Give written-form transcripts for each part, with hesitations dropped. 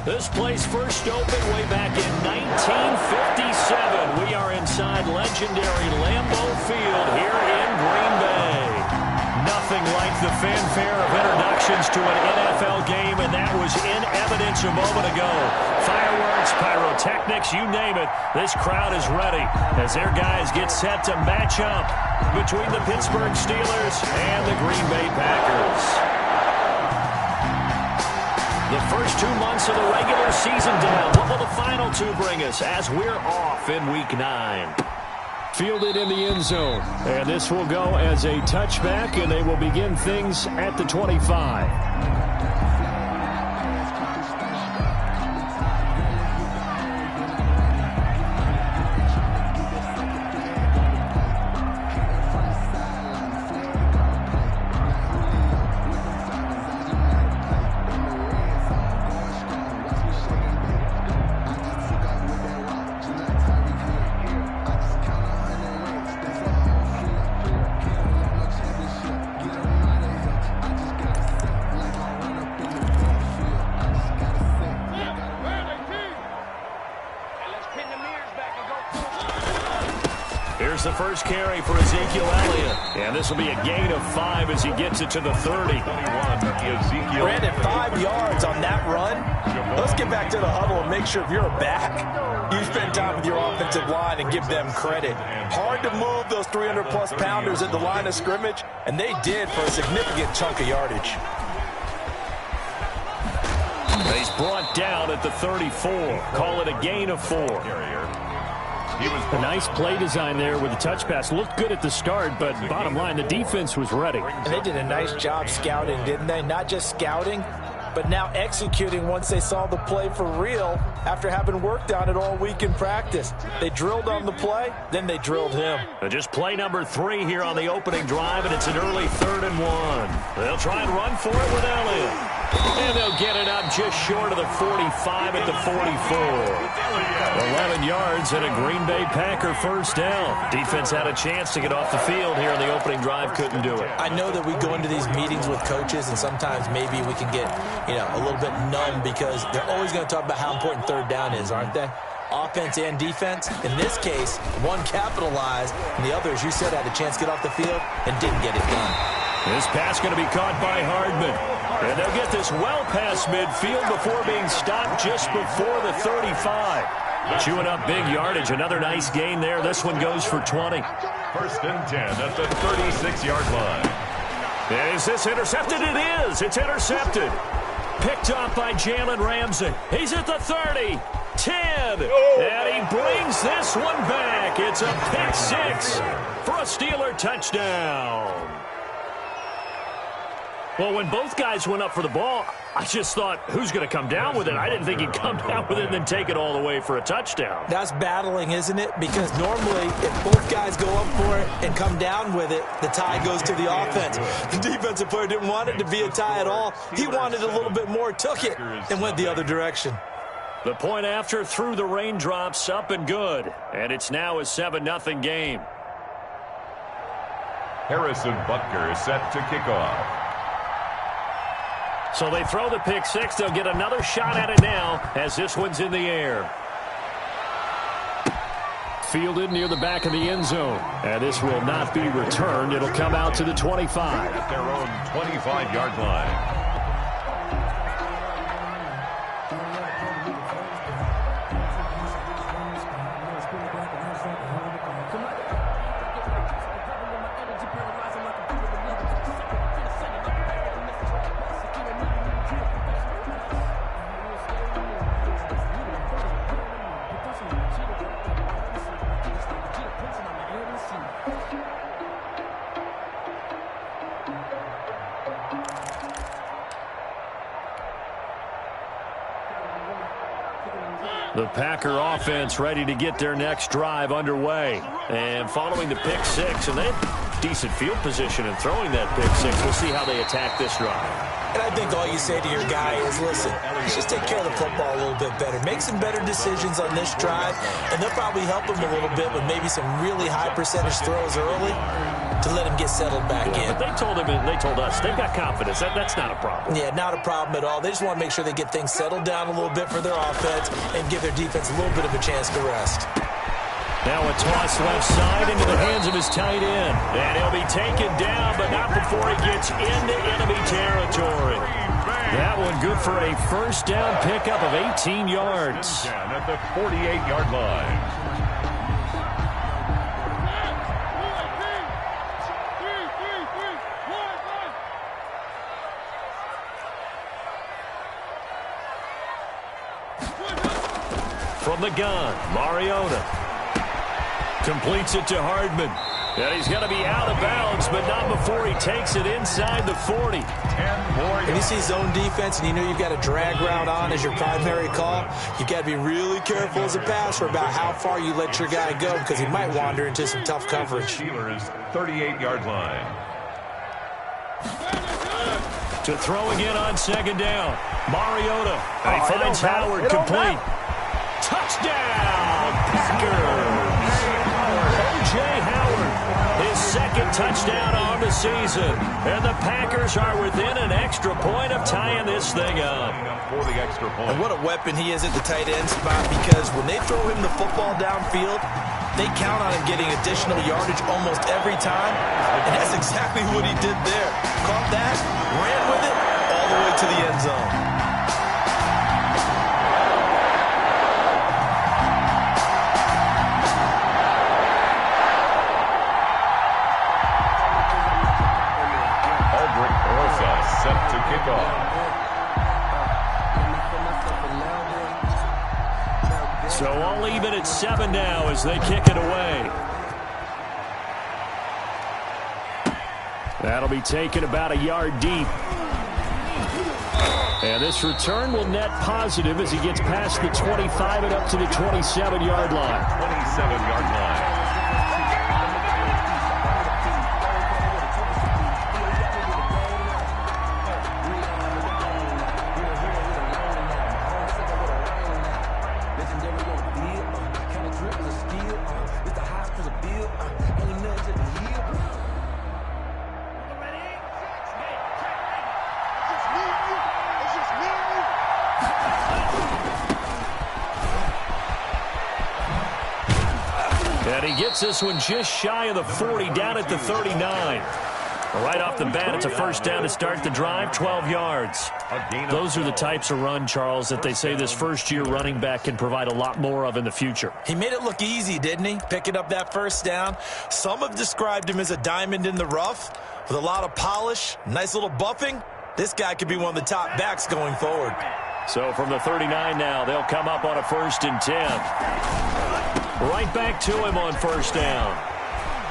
This place first opened way back in 1957. We are inside legendary Lambeau Field here in Green Bay. Nothing like the fanfare of introductions to an NFL game, and that was in evidence a moment ago. Fireworks, pyrotechnics, you name it. This crowd is ready as their guys get set to match up between the Pittsburgh Steelers and the Green Bay Packers. The first 2 months of the regular season down. What will the final two bring us as we're off in Week 9? Fielded in the end zone. And this will go as a touchback, and they will begin things at the 25. Here's the first carry for Ezekiel Elliott. And this will be a gain of 5 as he gets it to the 30. Brandon, 5 yards on that run. Let's get back to the huddle and make sure if you're a back, you spend time with your offensive line and give them credit. Hard to move those 300-plus pounders at the line of scrimmage, and they did for a significant chunk of yardage. He's brought down at the 34. Call it a gain of 4. A nice play design there with the touch pass. Looked good at the start, but bottom line, the defense was ready. And they did a nice job scouting, didn't they? Not just scouting, but now executing once they saw the play for real after having worked on it all week in practice. They drilled on the play, then they drilled him. Just play number 3 here on the opening drive, and it's an early 3rd and 1. They'll try and run for it with Elliott. And they'll get it up just short of the 45 at the 44. 11 yards and a Green Bay Packer first down. Defense had a chance to get off the field here in the opening drive, couldn't do it. I know that we go into these meetings with coaches, and sometimes maybe we can get, a little bit numb because they're always going to talk about how important third down is, aren't they? Offense and defense. In this case, one capitalized, and the other, as you said, had a chance to get off the field and didn't get it done. This pass going to be caught by Hardman. And they'll get this well past midfield before being stopped just before the 35. Chewing up big yardage. Another nice gain there. This one goes for 20. 1st and 10 at the 36-yard line. And is this intercepted? It is. It's intercepted. Picked up by Jalen Ramsey. He's at the 30. 10. And he brings this one back. It's a pick 6 for a Steeler touchdown. Well, when both guys went up for the ball, I just thought, who's going to come down with it? I didn't think he'd come down with it and then take it all the way for a touchdown. That's battling, isn't it? Because normally, if both guys go up for it and come down with it, the tie goes to the offense. The defensive player didn't want it to be a tie at all. He wanted a little bit more, took it, and went the other direction. The point after through the raindrops, up and good. And it's now a 7-0 game. Harrison Butker is set to kick off. So they throw the pick 6. They'll get another shot at it now as this one's in the air. Fielded near the back of the end zone. And this will not be returned. It'll come out to the 25. At their own 25-yard line. The Packer offense ready to get their next drive underway. And following the pick 6, and they had decent field position in throwing that pick 6. We'll see how they attack this drive. And I think all you say to your guy is, listen, let's just take care of the football a little bit better. Make some better decisions on this drive, and they'll probably help him a little bit with maybe some really high percentage throws early to let him get settled back in. But they told us they've got confidence. That's not a problem. Yeah, not a problem at all. They just want to make sure they get things settled down a little bit for their offense and give their defense a little bit of a chance to rest. Now a toss left side into the hands of his tight end. And he'll be taken down, but not before he gets into enemy territory. That one good for a first down pickup of 18 yards. Down at the 48-yard line. From the gun, Mariota completes it to Hardman. And he's going to be out of bounds, but not before he takes it inside the 40. 10 more. When you see zone defense and you know you've got a drag route on as your primary call, you've got to be really careful as a passer about how far you let your guy go because he might wander into some tough coverage. Steelers 38-yard line. To throw again on second down. Mariota. And he finds Howard complete. Touchdown, Packers. O.J. Howard, his second touchdown on the season. And the Packers are within an extra point of tying this thing up. For the extra point. And what a weapon he is at the tight end spot, because when they throw him the football downfield, they count on him getting additional yardage almost every time. And that's exactly what he did there. Caught that, ran with it, all the way to the end zone. Set to kick off. So all even at 7 now as they kick it away. That'll be taken about a yard deep. And this return will net positive as he gets past the 25 and up to the 27-yard line. 27-yard line. And he gets this one just shy of the 40, down at the 39. Right off the bat, it's a first down to start the drive, 12 yards. Those are the types of run, Charles, that they say this first-year running back can provide a lot more of in the future. He made it look easy, didn't he? Picking up that first down. Some have described him as a diamond in the rough with a lot of polish, nice little buffing. This guy could be one of the top backs going forward. So from the 39 now, they'll come up on a 1st and 10. Right back to him on first down.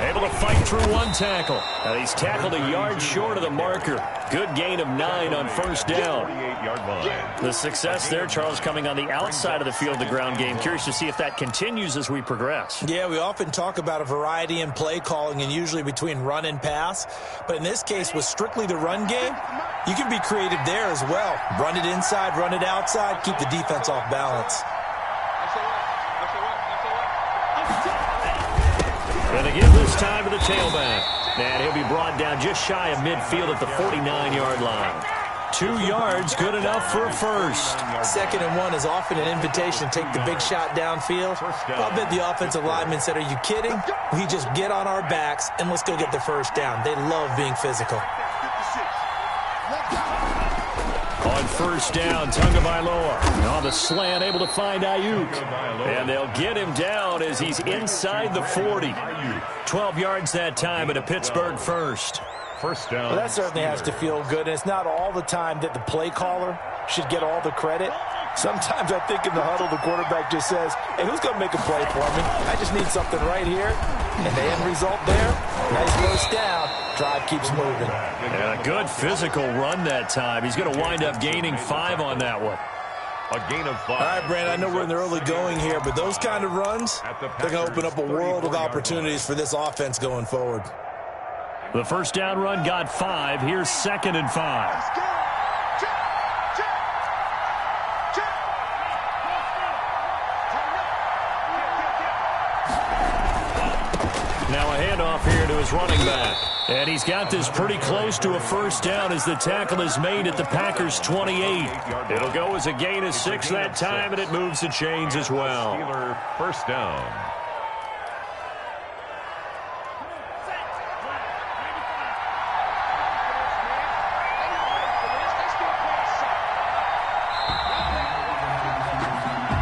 Able to fight through one tackle. And he's tackled a yard short of the marker. Good gain of 9 on first down. 48-yard line. The success there, Charles, coming on the outside of the field, the ground game. Curious to see if that continues as we progress. Yeah, we often talk about a variety in play calling and usually between run and pass. But in this case, with strictly the run game, you can be creative there as well. Run it inside, run it outside, keep the defense off balance. And they give this time to the tailback. And he'll be brought down just shy of midfield at the 49-yard line. 2 yards, good enough for a first. 2nd and 1 is often an invitation to take the big shot downfield. I'll bet the offensive lineman said, are you kidding? We just get on our backs and let's go get the first down. They love being physical. On first down, Tagovailoa on the slant, able to find Ayuk. And they'll get him down as he's inside the 40. 12 yards that time at a Pittsburgh first. First down. Well, that certainly has to feel good. And it's not all the time that the play caller should get all the credit. Sometimes I think in the huddle, the quarterback just says, hey, who's going to make a play for me? I just need something right here. And the end result there, nice first down. Drive keeps moving. And a good physical run that time. He's going to wind up gaining 5 on that one. A gain of 5. All right, Brandon, I know we're in the early going here, but those kind of runs, they're going to open up a world of opportunities for this offense going forward. The first down run got 5. Here's 2nd and 5. Now a handoff here to his running back. And he's got this pretty close to a first down as the tackle is made at the Packers' 28. It'll go as a gain of 6 that time, and it moves the chains as well. Steeler first down.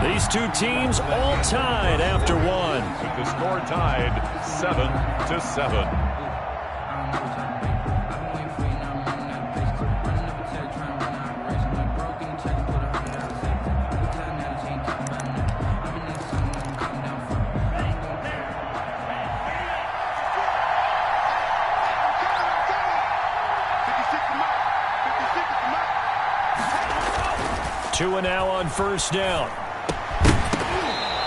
These two teams all tied after one. The score tied 7-7. Two and now on first down.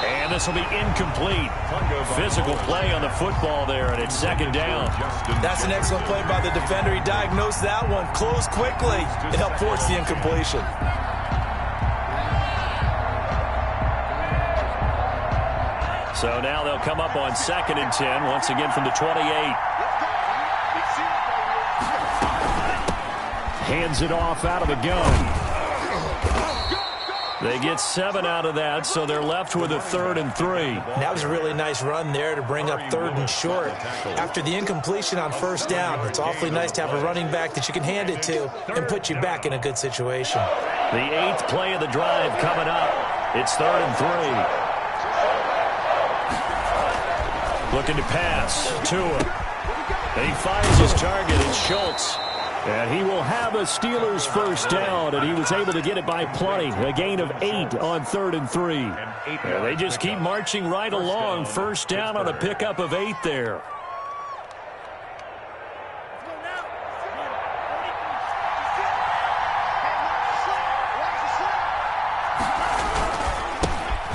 And this will be incomplete. Physical play on the football there, and it's second down. That's an excellent play by the defender. He diagnosed that one, closed quickly. It helped force the incompletion. So now they'll come up on 2nd and 10, once again from the 28. Hands it off out of the gun. They get 7 out of that, so they're left with a 3rd and 3. That was a really nice run there to bring up 3rd and short. After the incompletion on first down, it's awfully nice to have a running back that you can hand it to and put you back in a good situation. The 8th play of the drive coming up. It's 3rd and 3. Looking to pass. Tua. He finds his target. It's Schultz. And he will have a Steelers first down, and he was able to get it by plenty. A gain of 8 on 3rd and 3. And they just keep marching right along. First down on a pickup of 8 there.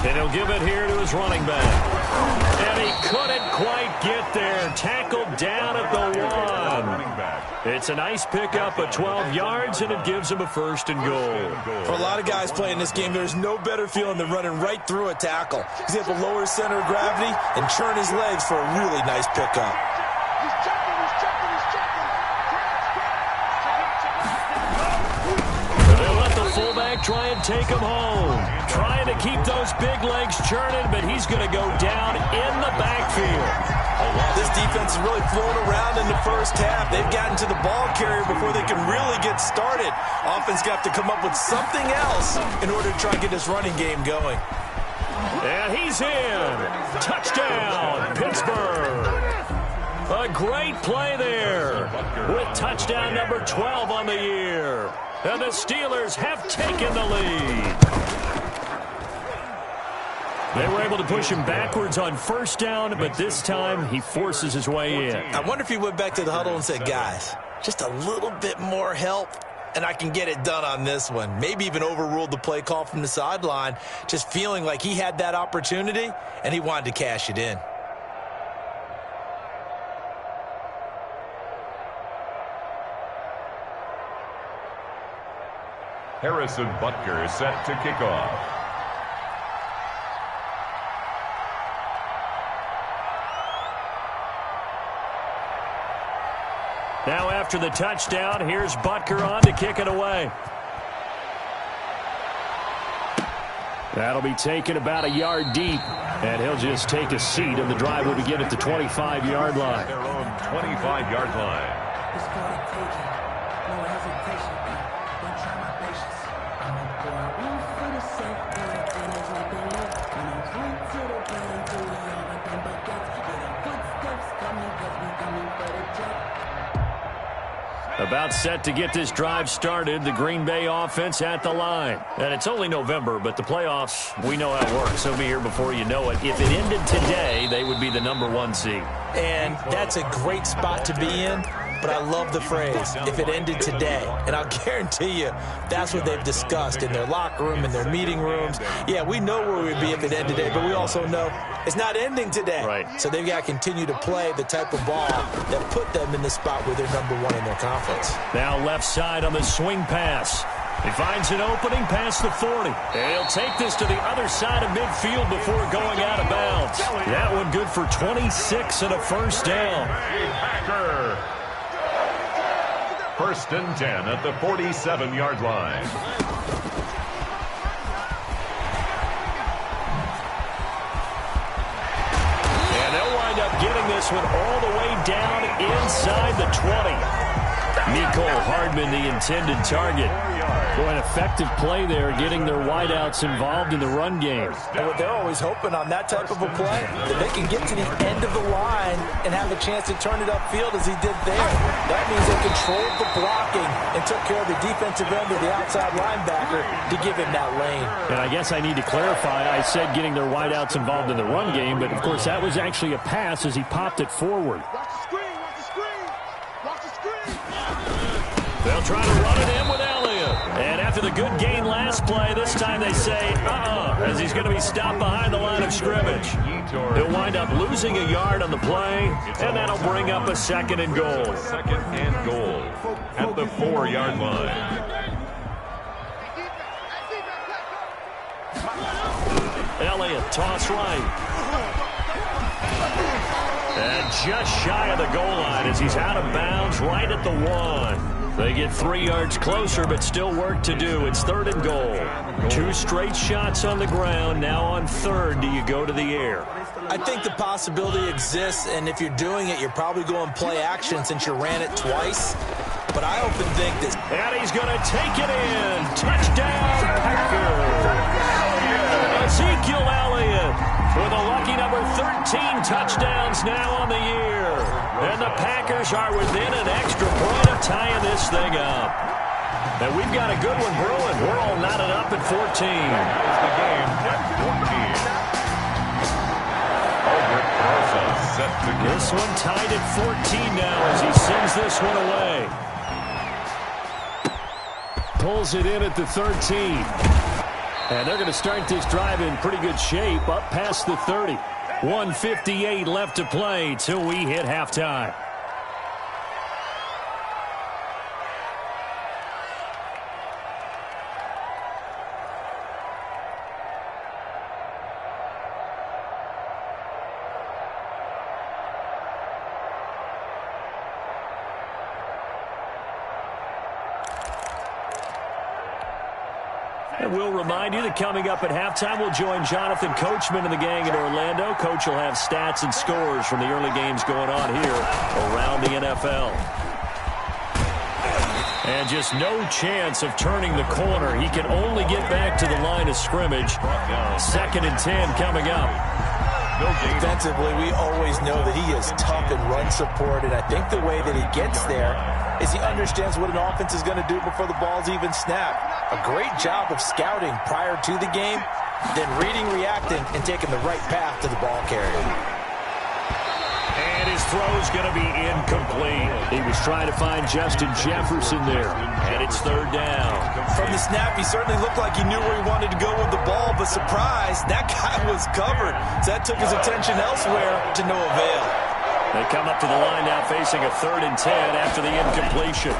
And he'll give it here to his running back. And he couldn't quite get there. Tackled down at the 1. It's a nice pickup of 12 yards, and it gives him a 1st and goal. For a lot of guys playing this game, there's no better feeling than running right through a tackle. He's able to lower his center of gravity and churn his legs for a really nice pickup. They'll let the fullback try and take him home. Trying to keep those big legs churning, but he's going to go down in the backfield. This defense is really flown around in the first half. They've gotten to the ball carrier before they can really get started. Offense got to come up with something else in order to try and get this running game going. And he's in. Touchdown, Pittsburgh. A great play there with touchdown number 12 on the year. And the Steelers have taken the lead. They were able to push him backwards on first down, but this time he forces his way in. I wonder if he went back to the huddle and said, guys, just a little bit more help, and I can get it done on this one. Maybe even overruled the play call from the sideline, just feeling like he had that opportunity, and he wanted to cash it in. Harrison Butker is set to kick off. Now after the touchdown, here's Butker on to kick it away. That'll be taken about a yard deep, and he'll just take a seat, and the drive will begin at the 25-yard line. Their own 25-yard line. About set to get this drive started, the Green Bay offense at the line. And it's only November, but the playoffs, we know how it works. They'll be here before you know it. If it ended today, they would be the #1 seed. And that's a great spot to be in, but I love the phrase, if it ended today. And I'll guarantee you, that's what they've discussed in their locker room, in their meeting rooms. Yeah, we know where we'd be if it ended today, but we also know it's not ending today. Right. So they've got to continue to play the type of ball that put them in the spot where they're #1 in their conference. Now left side on the swing pass. He finds an opening past the 40. And he'll take this to the other side of midfield before going out of bounds. That one good for 26 and a first down. Packer. 1st and 10 at the 47-yard line. And they'll wind up getting this one all the way down inside the 20. Nicole Hardman, the intended target. Boy, an effective play there, getting their wideouts involved in the run game. And what they're always hoping on that type of a play, that they can get to the end of the line and have a chance to turn it upfield as he did there. That means they controlled the blocking and took care of the defensive end of the outside linebacker to give him that lane. And I guess I need to clarify, I said getting their wideouts involved in the run game, but of course that was actually a pass as he popped it forward. They'll try to run it in with Elliott. And after the good gain last play, this time they say, as he's going to be stopped behind the line of scrimmage. He'll wind up losing a yard on the play, and that'll bring up a 2nd and goal. 2nd and goal at the 4-yard line. Elliott, toss right. And just shy of the goal line as he's out of bounds right at the 1. They get 3 yards closer, but still work to do. It's 3rd and goal. 2 straight shots on the ground. Now on 3rd, do you go to the air? I think the possibility exists, and if you're doing it, you're probably going play action since you ran it twice. But I often think this. And he's going to take it in. Touchdown, Packer. Ezekiel Elliott with a lucky number 13 touchdowns now on the year. And the Packers are within an extra point of tying this thing up. And we've got a good one brewing. We're all knotted up at 14. That is the game at 14. Set to go. This one tied at 14 now as he sends this one away. Pulls it in at the 13. And they're going to start this drive in pretty good shape up past the 30. 1:58 left to play till we hit halftime. And we'll remind you that coming up at halftime, we'll join Jonathan Coachman and the gang in Orlando. Coach will have stats and scores from the early games going on here around the NFL. And just no chance of turning the corner. He can only get back to the line of scrimmage. 2nd and 10 coming up. Defensively, we always know that he is tough in run support, and I think the way that he gets there is he understands what an offense is going to do before the ball's even snapped. A great job of scouting prior to the game, then reading, reacting, and taking the right path to the ball carrier. And his throw's going to be incomplete. He was trying to find Justin Jefferson there, and it's 3rd down. From the snap, he certainly looked like he knew where he wanted to go with the ball, but surprise, that guy was covered. So that took his attention elsewhere to no avail. They come up to the line now facing a 3rd and 10 after the incompletion.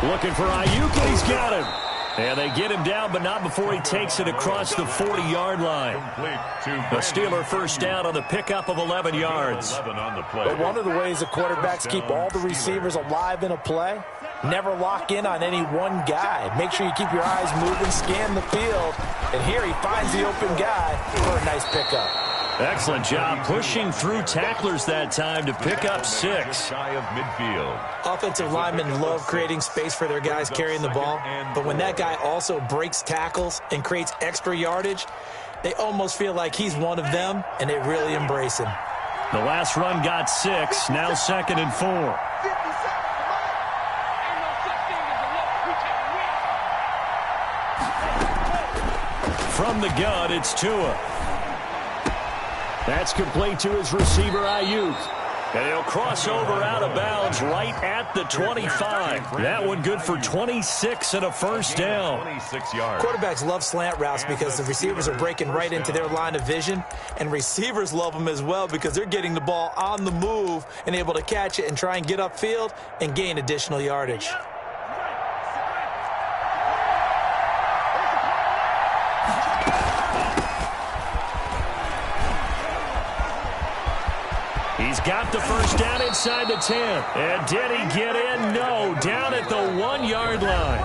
Looking for Ayuk, and he's got him. And they get him down, but not before he takes it across the 40-yard line. A Steeler first down on the pickup of 11 yards. But one of the ways the quarterbacks keep all the receivers alive in a play, never lock in on any one guy. Make sure you keep your eyes moving, scan the field. And here he finds the open guy for a nice pickup. Excellent job pushing through tacklers that time to pick up 6. Shy of midfield. Offensive linemen love creating space for their guys carrying the ball, but when that guy also breaks tackles and creates extra yardage, they almost feel like he's one of them, and they really embrace him. The last run got 6, now 2nd and 4. From the gun, it's Tua. That's complete to his receiver, Ayuk. And he'll cross over out of bounds right at the 25. That one good for 26 and a first down. 26 yards. Quarterbacks love slant routes because the receivers are breaking right into their line of vision. And receivers love them as well because they're getting the ball on the move and able to catch it and try and get upfield and gain additional yardage. He's got the first down inside the 10. And did he get in? No, down at the 1-yard line.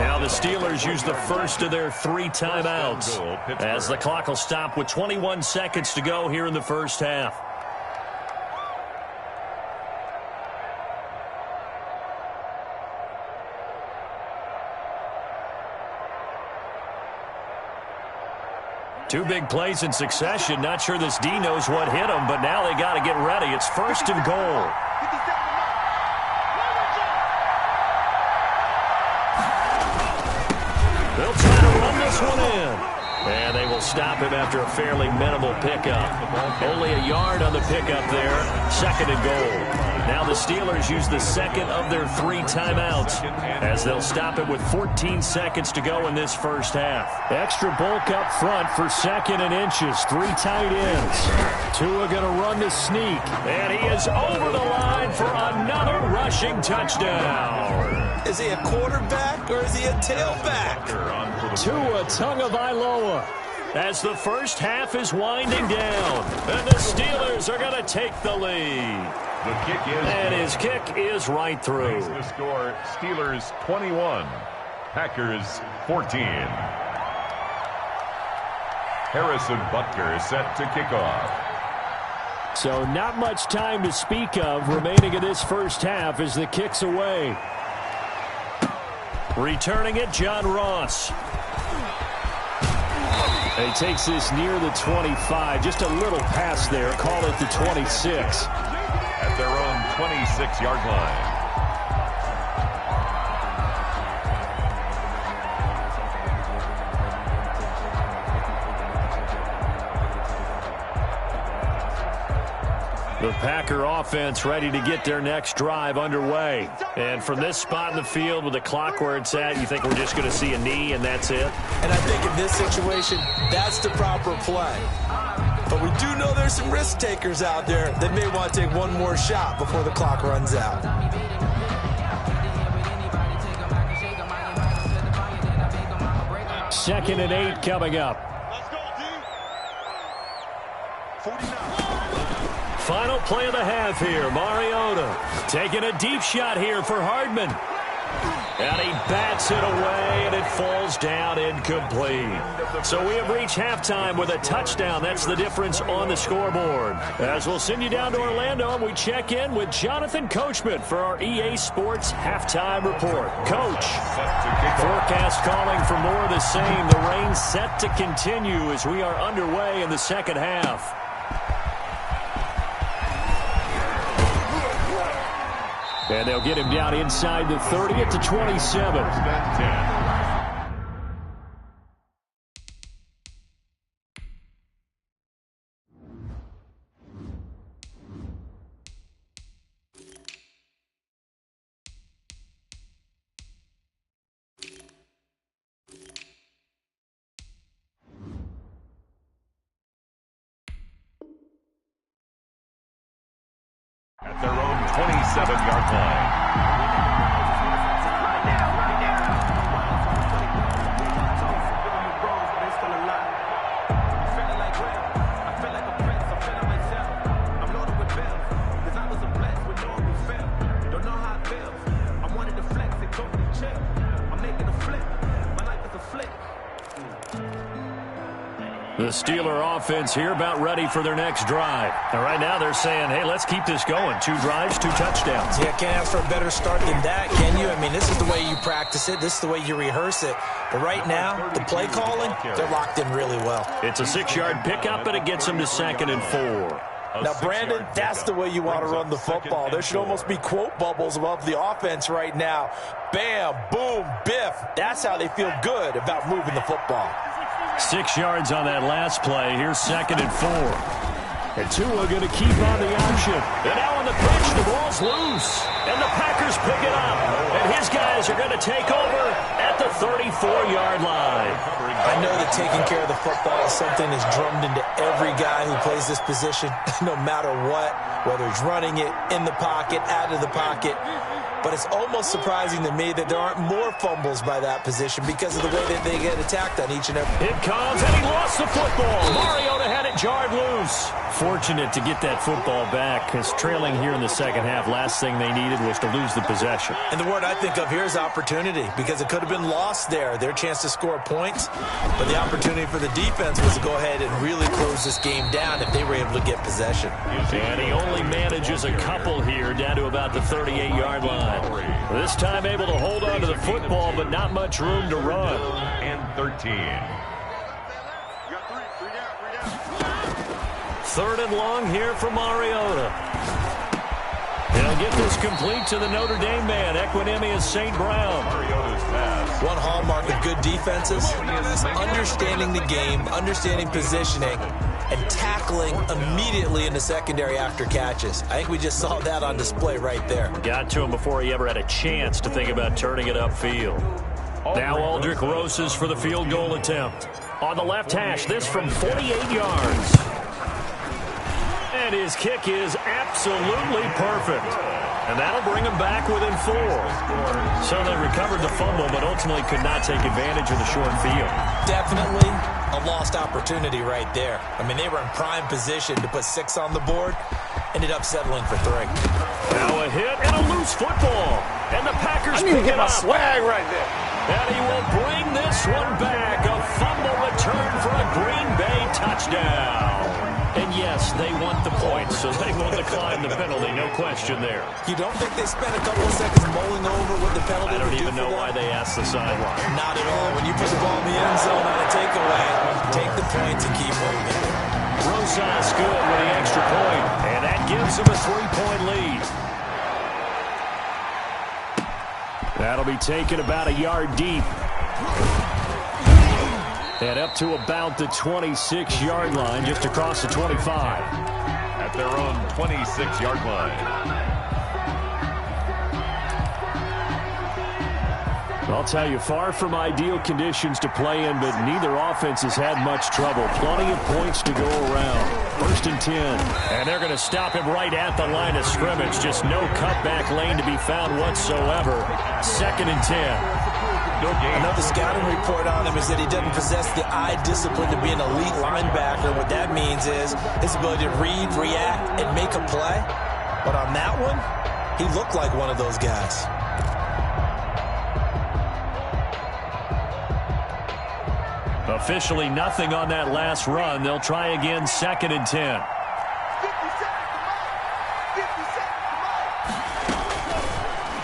Now the Steelers use the first of their 3 timeouts as the clock will stop with 21 seconds to go here in the first half. Two big plays in succession. Not sure this D knows what hit him, but now they got to get ready. It's 1st and goal. They'll try to run this one in. And they will stop him after a fairly minimal pickup. Only a yard on the pickup there. 2nd and goal. Now the Steelers use the second of their 3 timeouts as they'll stop it with 14 seconds to go in this first half. Extra bulk up front for 2nd and inches. 3 tight ends. Tua going to run the sneak. And he is over the line for another rushing touchdown. Is he a quarterback or is he a tailback? Tua Tagovailoa. As the first half is winding down, and the Steelers are going to take the lead. The kick is and his kick is right through. The score, Steelers 21, Packers 14. Harrison Butker set to kick off. So not much time to speak of remaining in this first half as the kick's away. Returning it, John Ross. He takes this near the 25. Just a little pass there. Call it the 26. At their own 26-yard line. The Packer offense ready to get their next drive underway. And from this spot in the field with the clock where it's at, you think we're just going to see a knee and that's it? And I think in this situation, that's the proper play. But we do know there's some risk takers out there that may want to take one more shot before the clock runs out. Second and 8 coming up. Final play of the half here. Mariota taking a deep shot here for Hardman. And he bats it away, and it falls down incomplete. So we have reached halftime with a touchdown. That's the difference on the scoreboard. As we'll send you down to Orlando, and we check in with Jonathan Coachman for our EA Sports Halftime Report. Coach, forecast calling for more of the same. The rain set to continue as we are underway in the second half. And they'll get him down inside the 30 at the 27. At their own 27-yard line. The Steeler offense here about ready for their next drive. And right now they're saying, hey, let's keep this going. 2 drives, 2 touchdowns. Yeah, can't ask for a better start than that, can you? I mean, this is the way you practice it. This is the way you rehearse it. But right now, the play calling, they're locked in really well. It's a 6-yard pickup, and it gets them to 2nd and 4. Now, Brandon, that's the way you want to run the football. There should almost be quote bubbles above the offense right now. Bam, boom, biff. That's how they feel good about moving the football. 6 yards on that last play. Here's 2nd and 4. And Tua going to keep on the option. And now on the pitch, the ball's loose. And the Packers pick it up. And his guys are going to take over at the 34-yard line. I know that taking care of the football is something that's drummed into every guy who plays this position, no matter what, whether he's running it, in the pocket, out of the pocket. but it's almost surprising to me that there aren't more fumbles by that position because of the way that they get attacked on each and every. It comes, and he lost the football. Mariota had it jarred loose. Fortunate to get that football back, because trailing here in the second half, last thing they needed was to lose the possession. And the word I think of here is opportunity, because it could have been lost there, their chance to score points. But the opportunity for the defense was to go ahead and really close this game down if they were able to get possession. And he only manages a couple here, down to about the 38-yard line. This time able to hold on to the football, but not much room to run. And 13. Third and long here for Mariota. He'll get this complete to the Notre Dame man, Equinemius St. Brown. Mariota's pass. One hallmark of good defenses is understanding the game, understanding positioning, and tackling immediately in the secondary after catches. I think we just saw that on display right there. Got to him before he ever had a chance to think about turning it upfield. Now Aldrick Rosas for the field goal attempt. On the left hash, this from 48 yards. And his kick is absolutely perfect. And that'll bring him back within 4. So they recovered the fumble, but ultimately could not take advantage of the short field. Definitely a lost opportunity right there. I mean, they were in prime position to put 6 on the board. Ended up settling for 3. Now a hit and a loose football. And the Packers pick it up. Swag right there. And he will bring this one back. A fumble return for a Green Bay touchdown. And yes, they want the points, so they will decline the penalty, no question there. You don't think they spent a couple of seconds mulling over what the penalty I don't would do even know for why them? they asked the sideline. Not at all. When you put the ball in the end zone on a takeaway, take the points and keep moving. Rosas good with the extra point, and that gives him a 3-point lead. That'll be taken about a yard deep. And up to about the 26-yard line, just across the 25. At their own 26-yard line. I'll tell you, far from ideal conditions to play in, but neither offense has had much trouble. Plenty of points to go around. 1st and 10. And they're going to stop him right at the line of scrimmage. Just no cutback lane to be found whatsoever. 2nd and 10. Another scouting report on him is that he doesn't possess the eye discipline to be an elite linebacker. What that means is his ability to read, react, and make a play. But on that one, he looked like one of those guys. Officially nothing on that last run. They'll try again, 2nd and 10.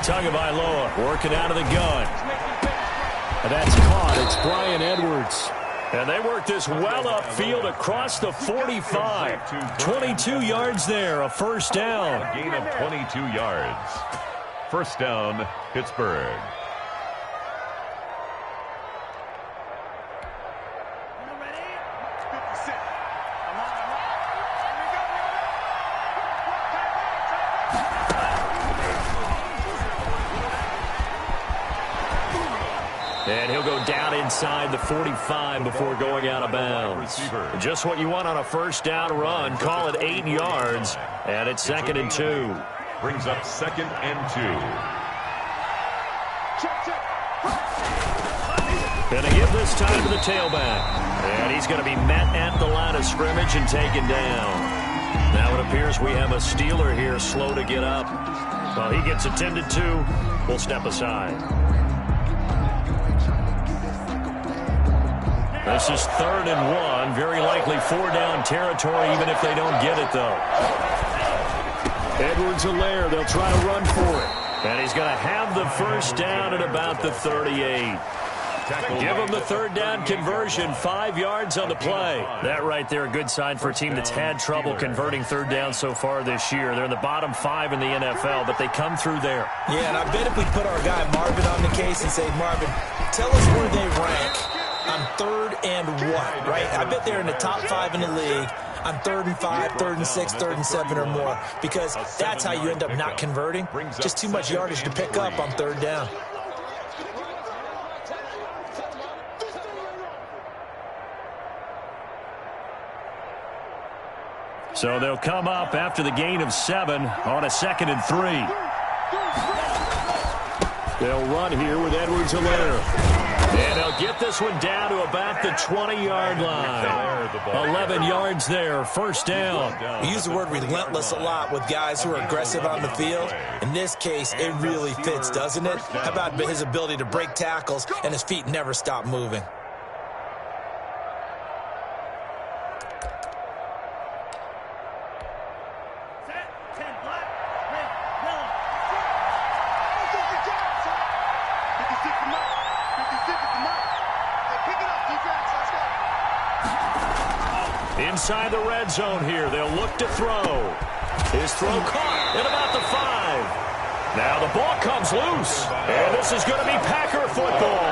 Tagovailoa working out of the gun. And that's caught. It's Brian Edwards. And they work this well upfield across the 45. 22 yards there, a first down. A gain of 22 yards. First down, Pittsburgh. And he'll go down inside the 45 before going out of bounds. Just what you want on a first down run. Call it 8 yards. And it's 2nd and 2. Brings up 2nd and 2. Gonna give this time to the tailback. And he's going to be met at the line of scrimmage and taken down. Now it appears we have a Steeler here slow to get up. Well, he gets attended to. We'll step aside. This is 3rd and 1. Very likely 4-down territory, even if they don't get it, though. Edwards-Helaire, they'll try to run for it. And he's going to have the first down at about the 38. Give him the 3rd down conversion, 5 yards on the play. That right there, a good sign for a team that's had trouble converting 3rd down so far this year. They're in the bottom 5 in the NFL, but they come through there. Yeah, and I bet if we put our guy Marvin on the case and say, Marvin, tell us where they rank on 3rd and what, right? I bet they're in the top 5 in the league on 3rd and 5, 3rd and 6, 3rd and 7 or more, because that's how you end up not converting. Just too much yardage to pick up on 3rd down. So they'll come up after the gain of 7 on a 2nd and 3. They'll run here with Edwards-Helaire. And they'll get this one down to about the 20-yard line. 11 yards there, first down. We use the word relentless a lot with guys who are aggressive on the field. In this case, it really fits, doesn't it? How about his ability to break tackles and his feet never stop moving? Inside the red zone here, they'll look to throw. His throw caught at about the 5. Now the ball comes loose, and this is going to be Packer football.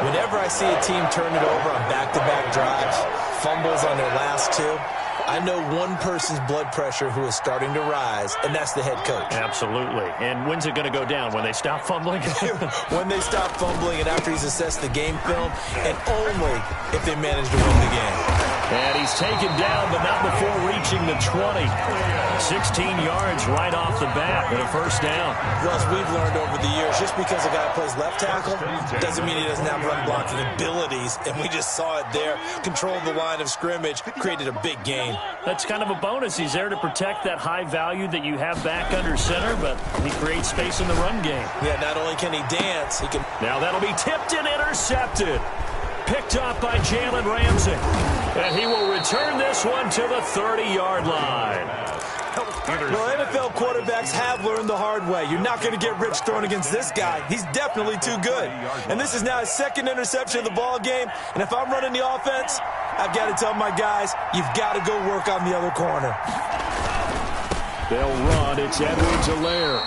Whenever I see a team turn it over on back-to-back drives, fumbles on their last two, I know one person's blood pressure who is starting to rise, and that's the head coach. Absolutely. And when's it going to go down? When they stop fumbling? When they stop fumbling and after he's assessed the game film, and only if they manage to win the game. And he's taken down, but not before reaching the 20. 16 yards right off the bat and a first down. Well, as we've learned over the years, just because a guy plays left tackle doesn't mean he doesn't have run blocking abilities. And we just saw it there. Controlled the line of scrimmage, created a big gain. That's kind of a bonus. He's there to protect that high value that you have back under center, but he creates space in the run game. Yeah, not only can he dance, he can... Now that'll be tipped and intercepted. Picked up by Jalen Ramsey. And he will return this one to the 30-yard line. Well, NFL quarterbacks have learned the hard way. You're not going to get rich throwing against this guy. He's definitely too good. And this is now his second interception of the ball game. And if I'm running the offense, I've got to tell my guys, you've got to go work on the other corner. They'll run. It's Edwards-Helaire.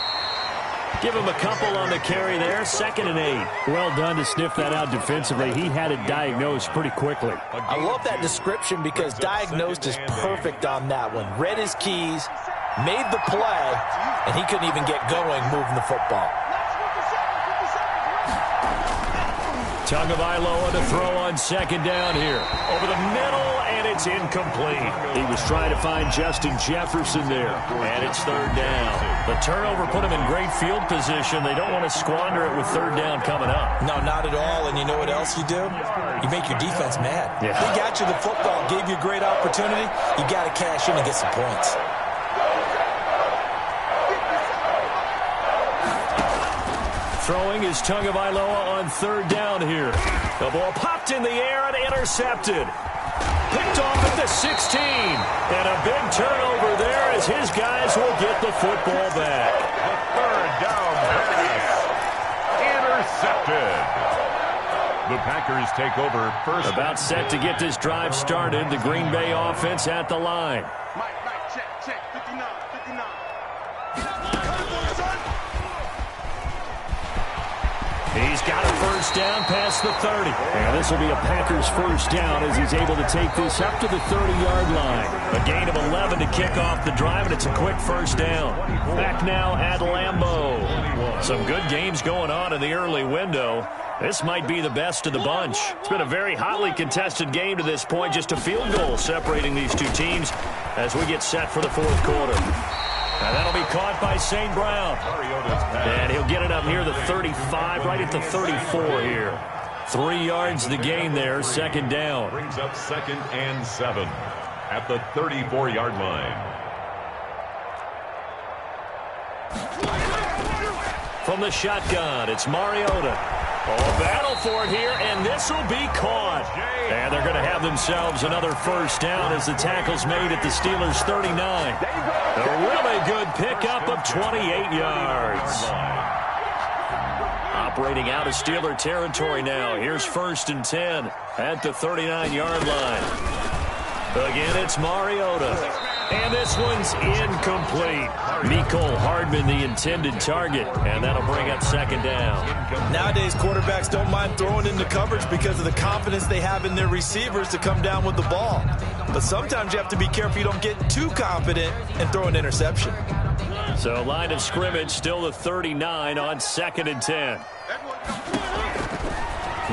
Give him a couple on the carry there. 2nd and 8. Well done to sniff that out defensively. He had it diagnosed pretty quickly. I love that description because diagnosed is perfect on that one. Read his keys, made the play, and he couldn't even get going moving the football. Tagovailoa to throw on 2nd down here. Over the middle, and it's incomplete. He was trying to find Justin Jefferson there. And it's 3rd down. The turnover put him in great field position. They don't want to squander it with 3rd down coming up. No, not at all. And you know what else you do? You make your defense mad. Yeah. They got you the football, gave you a great opportunity. You got to cash in and get some points. Throwing is Tagovailoa on 3rd down here. The ball popped in the air and intercepted. Picked off at the 16. And a big turnover there as his guys will get the football back. The 3rd down pass. Intercepted. The Packers take over first. About set to get this drive started. The Green Bay offense at the line. Check, 59. He's got a first down past the 30. And this will be a Packers first down as he's able to take this up to the 30-yard line. A gain of 11 to kick off the drive, and it's a quick first down. Back now at Lambeau. Some good games going on in the early window. This might be the best of the bunch. It's been a very hotly contested game to this point. Just a field goal separating these two teams as we get set for the 4th quarter. Now that'll be caught by St. Brown. And he'll get it up near the 35, right at the 34 here. 3 yards the gain there, 2nd down. Brings up 2nd and 7 at the 34-yard line. From the shotgun, it's Mariota. Oh, battle for it here, and this will be caught. And they're going to have themselves another first down as the tackle's made at the Steelers' 39. A really good pickup of 28 yards. Operating out of Steeler territory now. Here's 1st and 10 at the 39-yard line. Again, it's Mariota. And this one's incomplete. Mecole Hardman, the intended target, and that'll bring up 2nd down. Nowadays, quarterbacks don't mind throwing into coverage because of the confidence they have in their receivers to come down with the ball. But sometimes you have to be careful you don't get too confident and throw an interception. So line of scrimmage still the 39 on 2nd and 10.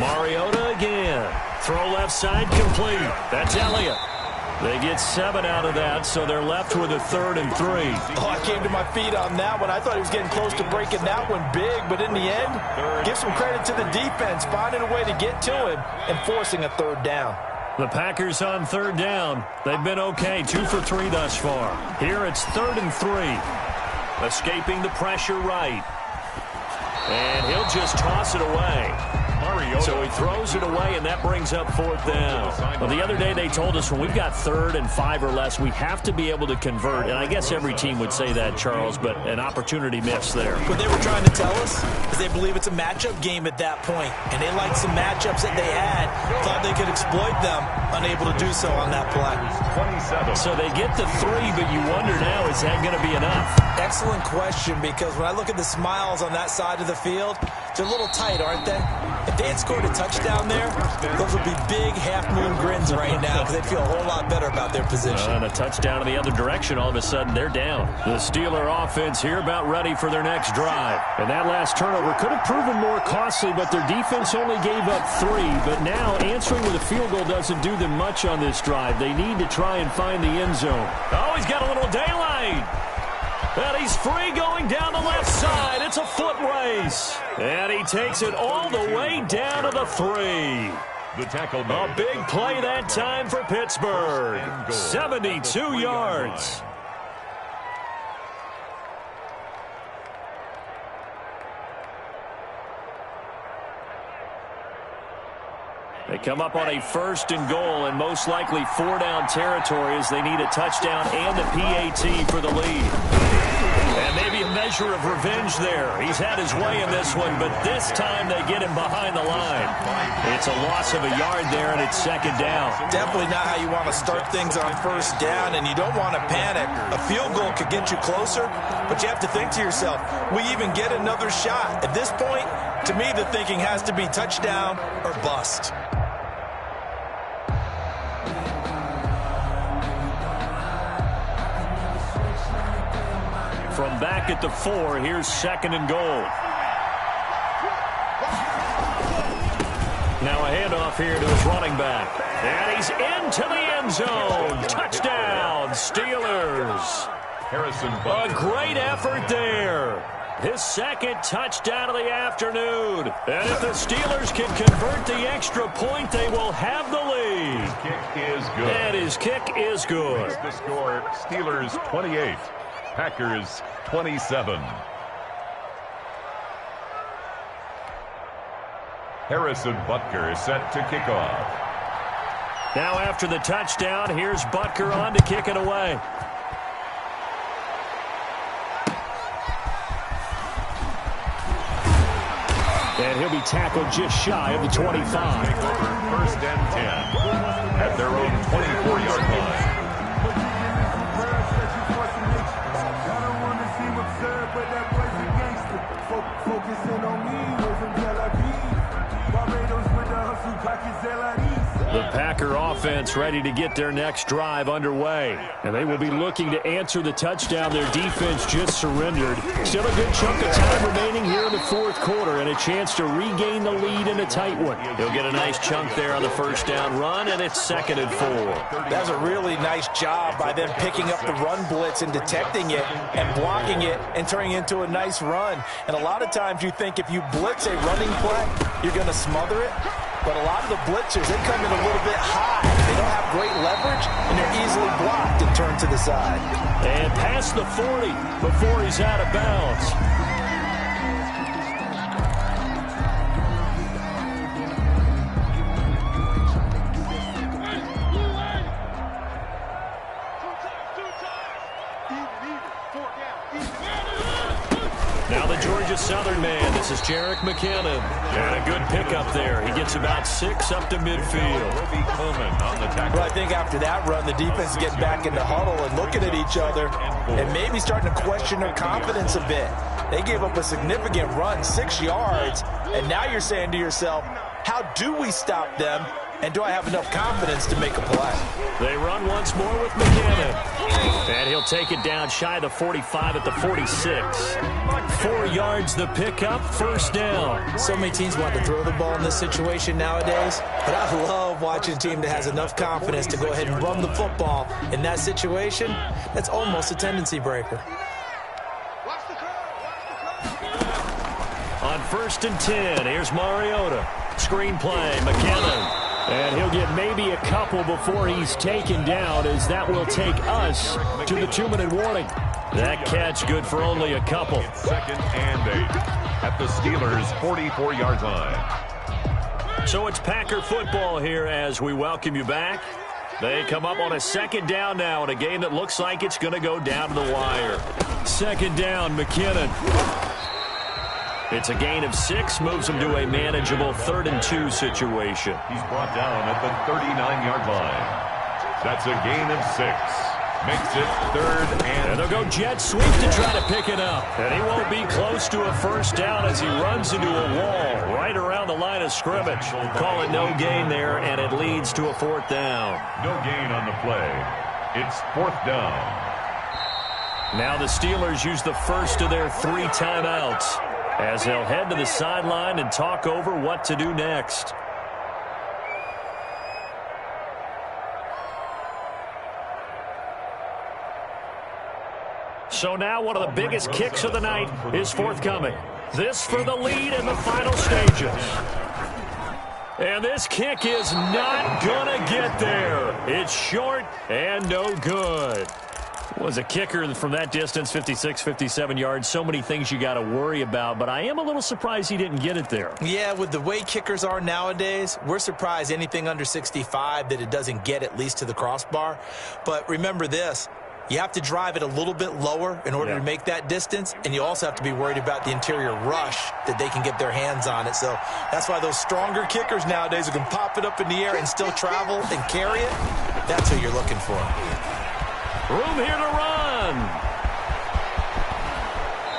Mariota again. Throw left side complete. That's Elliott. They get 7 out of that, so they're left with a 3rd and 3. Oh, I came to my feet on that one. I thought he was getting close to breaking that one big, but in the end, give some credit to the defense, finding a way to get to him and forcing a 3rd down. The Packers on 3rd down. They've been okay, 2 for 3 thus far. Here it's 3rd and 3. Escaping the pressure right. And he'll just toss it away. So he throws it away, and that brings up 4th down. Well, the other day they told us when we've got 3rd and 5 or less, we have to be able to convert. And I guess every team would say that, Charles, but an opportunity missed there. What they were trying to tell us is they believe it's a matchup game at that point, and they liked some matchups that they had, thought they could exploit them, unable to do so on that play. So they get the 3, but you wonder now, is that going to be enough? Excellent question, because when I look at the smiles on that side of the field, they're a little tight, aren't they? If they had scored a touchdown there, those would be big half-moon grins right now because they'd feel a whole lot better about their position. And a touchdown in the other direction, all of a sudden they're down. The Steeler offense here about ready for their next drive. And that last turnover could have proven more costly, but their defense only gave up 3. But now answering with a field goal doesn't do them much on this drive. They need to try and find the end zone. Oh, he's got a little daylight. And he's free going down the left side. It's a foot race. And he takes it all the way down to the 3. The tackle A big play that time for Pittsburgh. 72 yards. They come up on a 1st and goal, and most likely 4-down territory as they need a touchdown and a PAT for the lead. And maybe a measure of revenge there. He's had his way in this one, but this time they get him behind the line. It's a loss of a yard there, and it's 2nd down. Definitely not how you want to start things on 1st down, and you don't want to panic. A field goal could get you closer, but you have to think to yourself, we even get another shot. At this point, to me, the thinking has to be touchdown or bust. From back at the 4, here's 2nd and goal. Now a handoff here to his running back. And he's into the end zone. Touchdown, Steelers. A great effort there. His 2nd touchdown of the afternoon. And if the Steelers can convert the extra point, they will have the lead. His kick is good. And his kick is good. The score, Steelers 28. Packers 27. Harrison Butker is set to kick off. Now after the touchdown, here's Butker on to kick it away. And he'll be tackled just shy of the 25. 1st and 10 at their own 24-yard line. The Packer offense ready to get their next drive underway. And they will be looking to answer the touchdown their defense just surrendered. Still a good chunk of time remaining here in the 4th quarter and a chance to regain the lead in a tight one. He'll get a nice chunk there on the 1st down run, and it's 2nd and 4. That's a really nice job by them picking up the run blitz and detecting it and blocking it and turning it into a nice run. And a lot of times you think if you blitz a running play, you're going to smother it. But a lot of the blitzers, they come in a little bit high. They don't have great leverage, and they're easily blocked and turned to the side. And past the 40 before he's out of bounds. Now the Georgia Southern man. This is Jerick McKinnon. And a good pickup there. He gets about 6 up to midfield. Well, I think after that run, the defense is getting back in the huddle and looking at each other and maybe starting to question their confidence a bit. They gave up a significant run, 6 yards, and now you're saying to yourself, how do we stop them And do I have enough confidence to make a play? They run once more with McKinnon. And he'll take it down shy of the 45 at the 46. 4 yards the pickup, first down. So many teams want to throw the ball in this situation nowadays, but I love watching a team that has enough confidence to go ahead and run the football in that situation. That's almost a tendency breaker. On 1st and 10, here's Mariota. Screen play, McKinnon. And he'll get maybe a couple before he's taken down, as that will take us to the 2-minute warning. That catch good for only a couple. It's 2nd and 8 at the Steelers' 44-yard line. So it's Packer football here as we welcome you back. They come up on a 2nd down now in a game that looks like it's going to go down to the wire. 2nd down, McKinnon. It's a gain of 6, moves him to a manageable 3rd and 2 situation. He's brought down at the 39-yard line. That's a gain of 6. Makes it 3rd and they'll go jet sweep to try to pick it up. And he won't be close to a first down as he runs into a wall right around the line of scrimmage. Call it no gain there, and it leads to a 4th down. No gain on the play. It's 4th down. Now the Steelers use the first of their 3 timeouts as they'll head to the sideline and talk over what to do next. So now one of the biggest kicks of the night is forthcoming. This for the lead in the final stages. And this kick is not going to get there. It's short and no good. Was a kicker from that distance, 56, 57 yards. So many things you got to worry about, but I am a little surprised he didn't get it there. Yeah, with the way kickers are nowadays, we're surprised anything under 65 that it doesn't get at least to the crossbar. But remember this. You have to drive it a little bit lower in order to make that distance, and you also have to be worried about the interior rush that they can get their hands on it. So that's why those stronger kickers nowadays who can pop it up in the air and still travel and carry it, that's who you're looking for. Room here to run.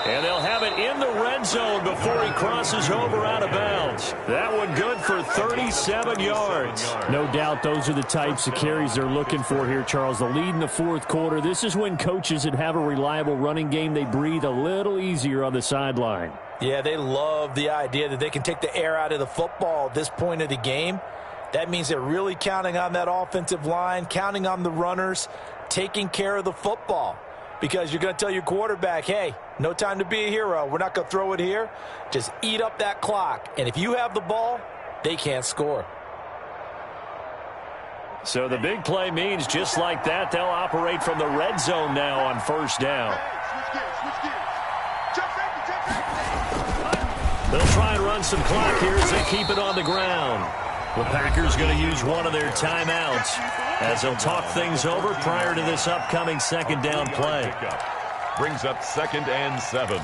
And they'll have it in the red zone before he crosses over out of bounds. That one good for 37 yards. No doubt those are the types of carries they're looking for here, Charles. The lead in the 4th quarter. This is when coaches that have a reliable running game, they breathe a little easier on the sideline. Yeah, they love the idea that they can take the air out of the football at this point of the game. That means they're really counting on that offensive line, counting on the runners, taking care of the football. Because you're going to tell your quarterback, hey, no time to be a hero. We're not going to throw it here. Just eat up that clock. And if you have the ball, they can't score. So the big play means just like that, they'll operate from the red zone now on 1st down. They'll try and run some clock here as they keep it on the ground. The Packers going to use one of their timeouts as they'll talk things over prior to this upcoming 2nd down play. Brings up 2nd and 7.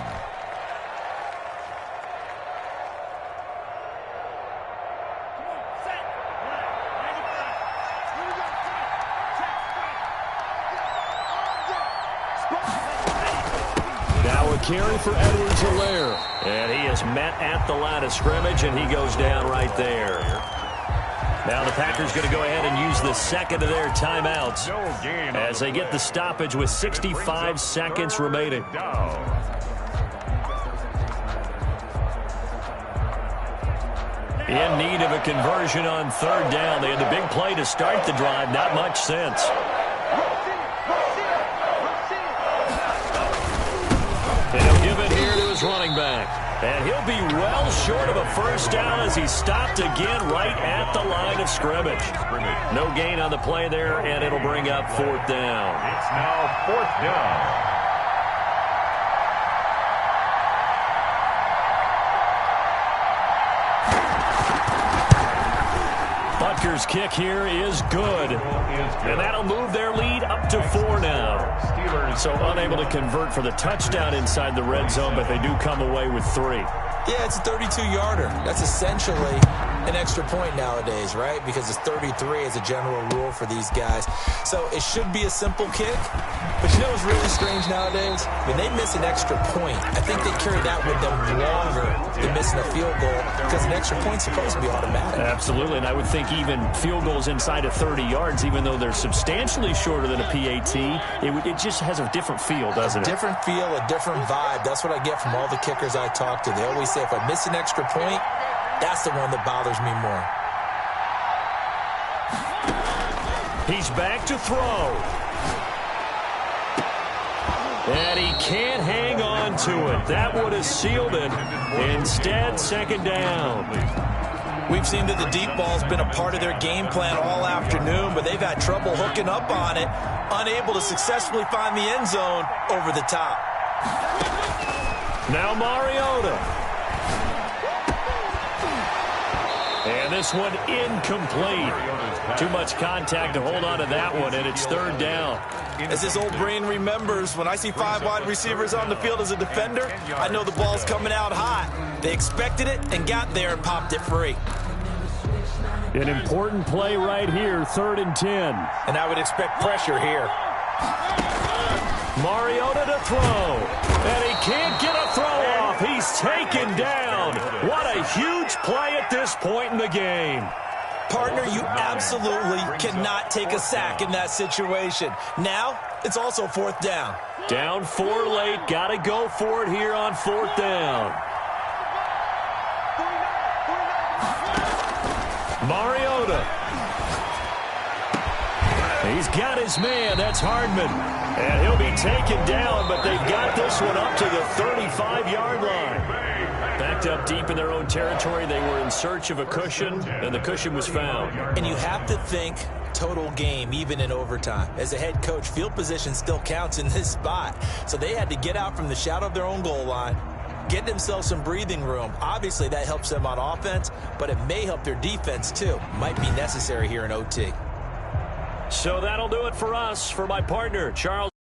Now a carry for Edwards-Helaire. And he is met at the line of scrimmage, and he goes down right there. Now the Packers going to go ahead and use the 2nd of their timeouts as they get the stoppage with 65 seconds remaining. In need of a conversion on 3rd down. They had the big play to start the drive. Not much sense. And he'll give it here to his running back. And he'll be well short of a first down as he stopped again right at the line of scrimmage. No gain on the play there, and it'll bring up 4th down. It's now 4th down. Butker's kick here is good. And that'll move their lead up to 4 now. So unable to convert for the touchdown inside the red zone, but they do come away with 3. Yeah, it's a 32-yarder. That's essentially an extra point nowadays, right? Because it's 33 as a general rule for these guys. So it should be a simple kick. But you know what's really strange nowadays? When they miss an extra point, I think they carry that with them longer than missing a field goal because an extra point's supposed to be automatic. Absolutely, and I would think even field goals inside of 30 yards, even though they're substantially shorter than a PAT, it just has a different feel, doesn't it? A different feel, a different vibe. That's what I get from all the kickers I talk to. They always say if I miss an extra point, that's the one that bothers me more. He's back to throw. And he can't hang on to it. That would have sealed it. Instead, second down. We've seen that the deep ball's been a part of their game plan all afternoon, but they've had trouble hooking up on it, unable to successfully find the end zone over the top. Now Mariota. And this one incomplete. Too much contact to hold on to that one, and it's third down. As his old brain remembers, when I see 5 wide receivers on the field as a defender, I know the ball's coming out hot. They expected it and got there and popped it free. An important play right here, 3rd and 10. And I would expect pressure here. Mariota to throw. And he can't get a throw off. He's taken down. What a huge play at this point in the game. Partner, you absolutely cannot take a sack in that situation. Now, it's also 4th down. Down 4 late. Got to go for it here on 4th down. Mariota. He's got his man. That's Hardman. And he'll be taken down, but they've got this one up to the 35-yard line. Backed up deep in their own territory. They were in search of a cushion, and the cushion was found. And you have to think total game, even in overtime. As a head coach, field position still counts in this spot. So they had to get out from the shadow of their own goal line, get themselves some breathing room. Obviously, that helps them on offense, but it may help their defense, too. Might be necessary here in OT. So that'll do it for us. For my partner, Charles